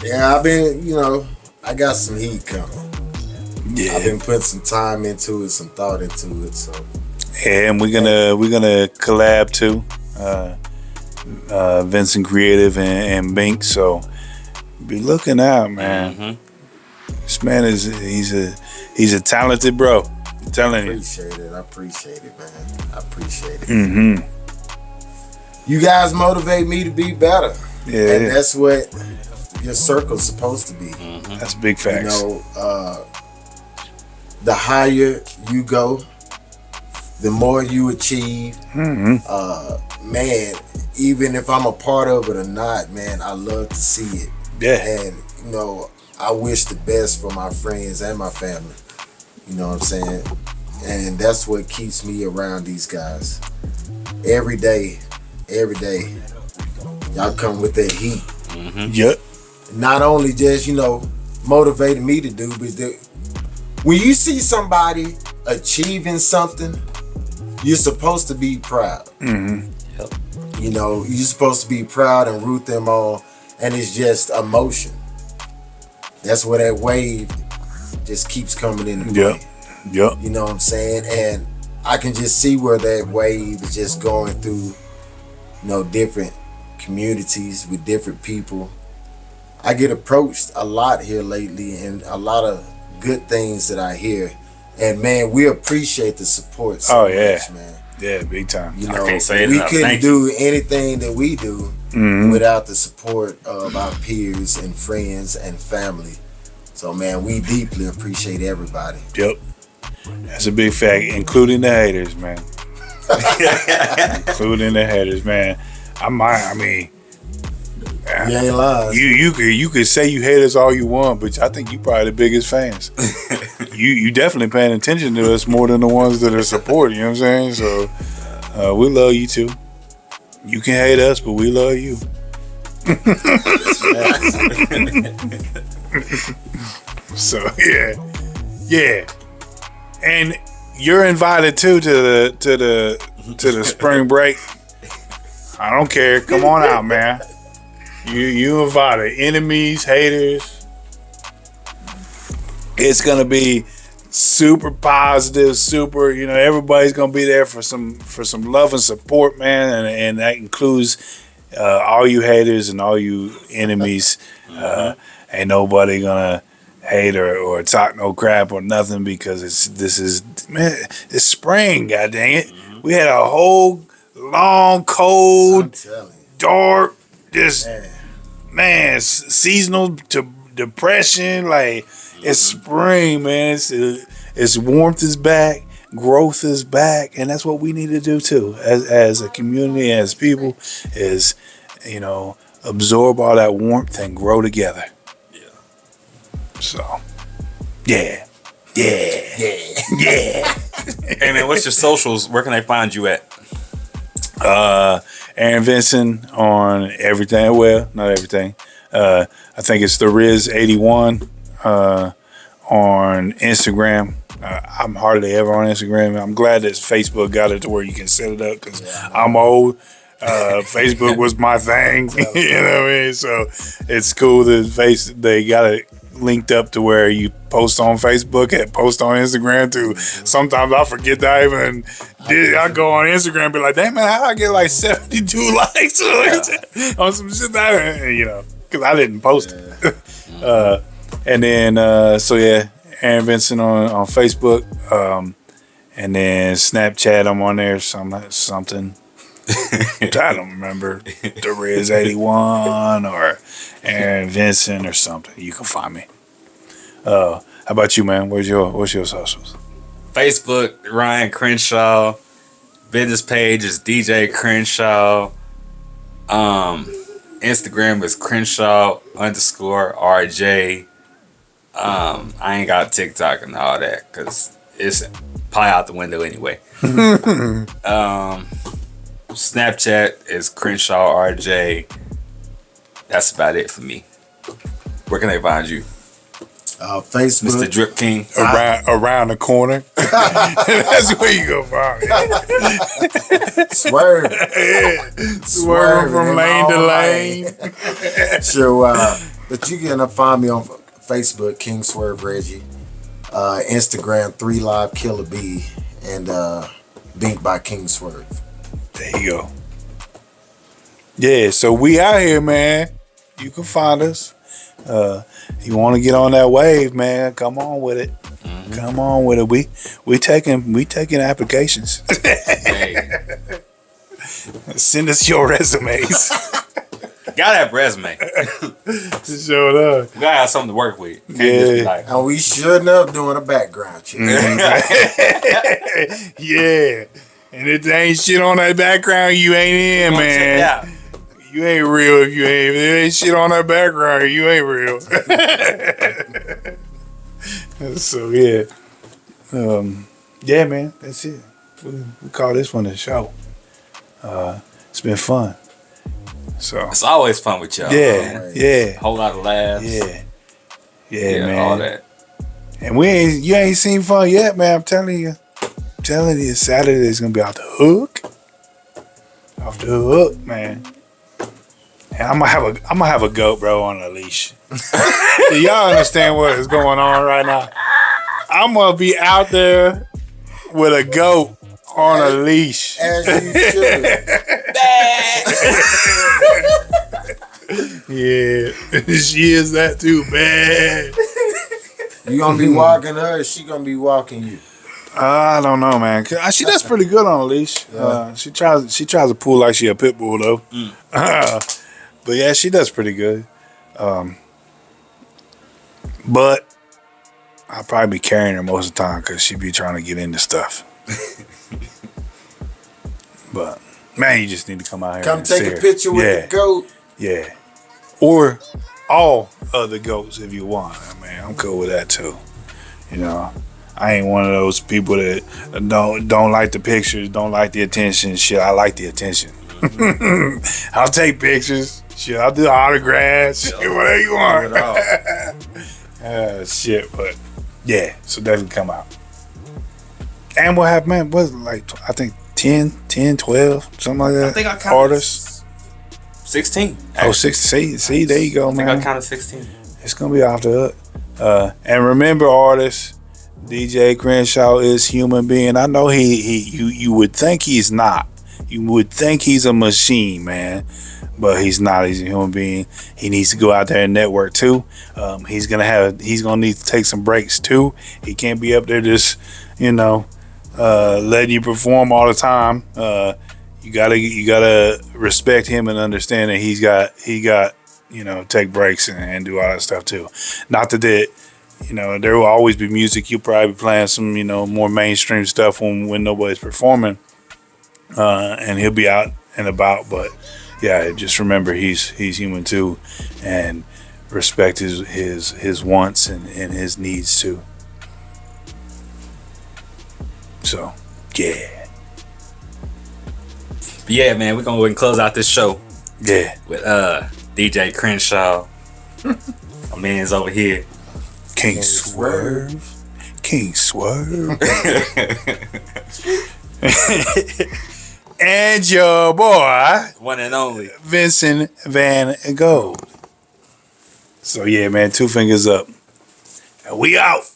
Yeah, I've been, I got some heat coming. Yeah. I've been putting some time into it, some thought into it, so. Yeah, and we're gonna collab too. Vincent Creative and Bink, so be looking out, man. This man he's a talented bro. I'm telling you. I appreciate it, man. I appreciate it. You guys motivate me to be better. Yeah. And that's what your circle's supposed to be. That's big facts. The higher you go, the more you achieve. Man, even if I'm a part of it or not, man, I love to see it. Yeah. And, I wish the best for my friends and my family. You know what I'm saying? And that's what keeps me around these guys. every day, y'all come with that heat. Yep. Not only just, motivating me to do, but when you see somebody achieving something, you're supposed to be proud. Yep. You're supposed to be proud and root them on, and it's just emotion. That's where that wave just keeps coming into play. Yep. You know what I'm saying? And I can just see where that wave is just going through, different communities with different people. I get approached a lot here lately, and a lot of good things that I hear. And man, we appreciate the support so much, man. Yeah, big time. I can't say it we enough. couldn't do anything that we do without the support of our peers and friends and family. So man, we deeply appreciate everybody. Yep. That's a big fact, including the haters, man. Including the haters, man. I mean, You ain't lying. you could say you hate us all you want, but I think you probably the biggest fans. you definitely paying attention to us more than the ones that are supporting. You know what I'm saying? So we love you too. You can hate us, but we love you. So yeah, and you're invited too to the spring break. I don't care. Come on out, man. You invited. Enemies, haters. It's gonna be super positive, super. Everybody's gonna be there for some love and support, man, and that includes all you haters and all you enemies. Ain't nobody gonna hate or talk no crap or nothing because it's spring. God dang it, we had a whole long, cold, dark, just man, seasonal depression. Like it's spring, man. It's warmth is back, growth is back, and that's what we need to do too, as a community, as people, is absorb all that warmth and grow together. Yeah. So, yeah. Hey man, what's your socials? Where can they find you at? Aaron Vincent on everything. Well, not everything. I think it's the Riz 81 on Instagram. I'm hardly ever on Instagram. I'm glad that Facebook got it to where you can set it up because I'm old. Facebook was my thing. You know what I mean? So it's cool that they got it linked up to where you post on Facebook and post on Instagram too. Sometimes I forget that I even did. I go on Instagram and be like, damn man, how I get like 72 likes on some shit that because I didn't post it. And then Aaron Vincent on Facebook, and then Snapchat I'm on there something. I don't remember, the Riz 81 or Aaron Vincent or something. You can find me. How about you, man? What's your socials? Facebook, Ryan Crenshaw. Business page is DJ Crenshaw. Instagram is Crenshaw_RJ. I ain't got TikTok and all that because it's probably out the window anyway. Snapchat is Crenshaw RJ. That's about it for me. Where can they find you? Facebook, Mr. Drip King. Around the corner. That's where you go find me. Swerve. Swerve from lane to lane. So, but you can find me on Facebook, King Swerve Reggie. Instagram, 3Live Killer B, and Bink by King Swerve. There you go. Yeah, so we out here, man. You can find us. You want to get on that wave, man? Come on with it. Mm-hmm. Come on with it. We taking applications. Hey. Send us your resumes. Gotta have resume. Show it up. We gotta have something to work with. Can't just be like, And we shouldn't have doing a background check. Yeah. And if there ain't shit on that background, you ain't in, man. check it out. You ain't real if there ain't shit on that background, you ain't real. So yeah. Yeah, man, that's it. We call this one a show. It's been fun. So It's always fun with y'all. yeah, yeah, A whole lot of laughs. yeah, man. All that. And you ain't seen fun yet, man. I'm telling you, Saturday is gonna be off the hook. Off the hook, man. And I'm gonna have a goat, bro, on a leash. Do y'all understand what is going on right now? I'm gonna be out there with a goat on a leash. As you should. Yeah, she is that too bad. You gonna be walking her, or she gonna be walking you? I don't know, man. She does pretty good on a leash. Yeah. She tries to pull like she a pit bull though. But yeah, she does pretty good. But I'll probably be carrying her most of the time because she be trying to get into stuff. But man, you just need to come out here. Come and take see a her. picture with the goat. Yeah. Or all other goats if you want. I mean, I'm cool with that too. You know, I ain't one of those people that don't like the pictures, don't like the attention. Shit, I like the attention. I'll take pictures. Shit, I'll do autographs. Shit, whatever you want. Shit, but yeah, so definitely come out. And what happened, man, was like, I think 10, 12, something like that. I think I counted Artists. 16. Oh, 6. See, there you go, I think man. I counted 16. It's gonna be off the hook. And remember, artists, DJ Crenshaw is human being. I know you would think he's not. You would think he's a machine, man, but he's not. He's a human being. He needs to go out there and network too. He's gonna need to take some breaks too. He can't be up there just, letting you perform all the time. You gotta respect him and understand that he got take breaks and do all that stuff too. Not that there will always be music. You'll probably be playing some more mainstream stuff when nobody's performing, and he'll be out and about. But yeah, just remember he's human too, and respect his wants and his needs too. So yeah. But yeah, man, we're gonna go ahead and close out this show. Yeah. With DJ Crenshaw. My man's over here. King Swerve. And your boy, one and only Vincent Van Gogh. So yeah, man, 2 fingers up. And we out.